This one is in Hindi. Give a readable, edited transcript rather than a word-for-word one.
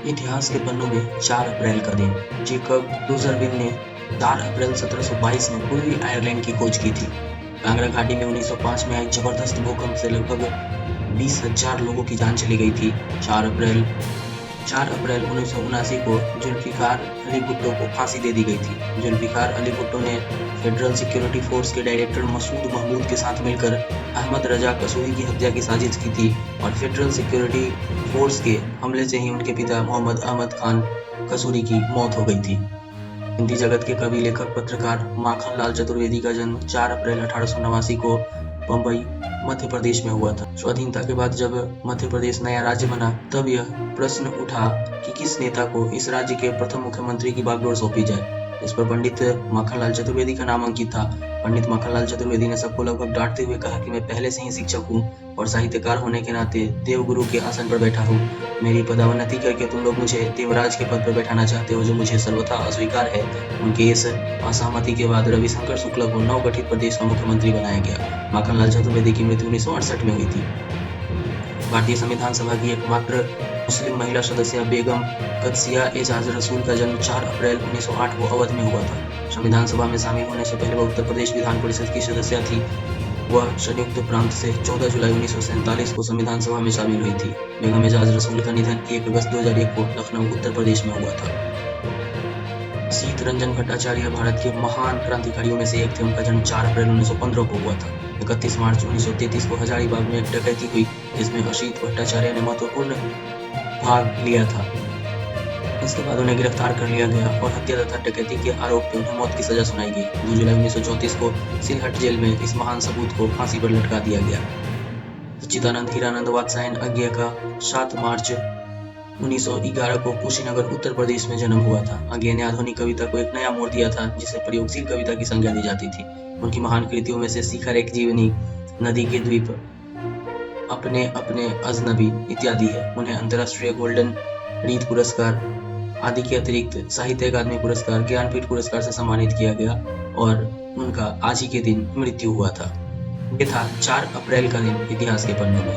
इतिहास के पन्नों में 4 अप्रैल का दिन। जेकब डोज़रविन ने 4 अप्रैल 1722 में पूर्वी आयरलैंड की खोज की थी। कांगड़ा घाटी में 1905 में आई जबरदस्त भूकंप से लगभग 20,000 लोगों की जान चली गई थी। 4 अप्रैल 1979 को जुल्फ़िकार अली भुट्टो को फांसी दे दी गई थी। जुल्फ़िकार अली भुट्टो ने फेडरल सिक्योरिटी फोर्स के डायरेक्टर मसूद महमूद के साथ मिलकर अहमद रजा कसूरी की हत्या की साजिश की थी और फेडरल सिक्योरिटी फोर्स के हमले से ही उनके पिता मोहम्मद अहमद खान कसूरी की मौत हो गई थी। हिंदी जगत के कवि, लेखक, पत्रकार माखन लाल चतुर्वेदी का जन्म 4 अप्रैल 1889 को बम्बई, मध्य प्रदेश में हुआ था। स्वाधीनता के बाद जब मध्य प्रदेश नया राज्य बना, तब यह प्रश्न उठा कि किस नेता को इस राज्य के प्रथम मुख्यमंत्री की बागडोर सौंपी जाए। इस पर पंडित माखनलाल चतुर्वेदी का नाम अंकित था। पंडित माखनलाल चतुर्वेदी ने सबको लगभग डांटते हुए कहा कि मैं पहले से ही शिक्षक हूँ और साहित्यकार होने के नाते देवगुरु के आसन पर बैठा हूँ। मेरी पदोन्नति करके तुम लोग मुझे देवराज के पद पर बैठाना चाहते हो, जो मुझे सर्वथा अस्वीकार है। उनके इस असहमति के बाद रविशंकर शुक्ल को नवगठित प्रदेश का मुख्यमंत्री बनाया गया। माखनलाल चतुर्वेदी की मृत्यु 1968 में हुई थी। भारतीय संविधान सभा की एकमात्र मुस्लिम महिला सदस्य बेगम कदसिया एजाज रसूल का जन्म 4 अप्रैल 1908 को अवध में हुआ था। संविधान सभा में शामिल होने से पहले वह उत्तर प्रदेश विधान परिषद की सदस्य थी। वह संयुक्त प्रांत से 14 जुलाई 1947 को संविधान सभा में शामिल हुई थी। बेगम एजाज रसूल का निधन 1 अगस्त 2001 को लखनऊ, उत्तर प्रदेश में हुआ था। सीतरंजन भट्टाचार्य भारत के महान क्रांतिकारियों में से एक थे। उनका जन्म 4 अप्रैल 1915 को हुआ था। 31 मार्च 1933 को हजारीबाग में एक डकैती हुई, जिसमें असीत भट्टाचार्य ने महत्वपूर्ण भाग लिया था। इसके बाद उन्हें गिरफ्तार कर लिया गया और हत्या तथा डकैती के आरोप में उन्हें मौत की सजा सुनाई गई। 2 जुलाई 1934 को सिलहट जेल में इस महान सबूत को फांसी पर लटका दिया गया। सच्चिदानंद हीरानंद वात्स्यायन अज्ञेय का 7 मार्च 1911 को कुशीनगर, उत्तर प्रदेश में जन्म हुआ था। अज्ञेय ने आधुनिक कविता को एक नया मोड़ दिया था, जिसे प्रयोगशील कविता की संज्ञा दी जाती थी। उनकी महान कृतियों में से शिखर एक जीवनी, नदी के द्वीप, अपने अपने अजनबी इत्यादि है। उन्हें अंतर्राष्ट्रीय गोल्डन रीड पुरस्कार आदि के अतिरिक्त साहित्य अकादमी पुरस्कार, ज्ञानपीठ पुरस्कार से सम्मानित किया गया और उनका आज ही के दिन मृत्यु हुआ था। ये था 4 अप्रैल का दिन इतिहास के पन्नों में।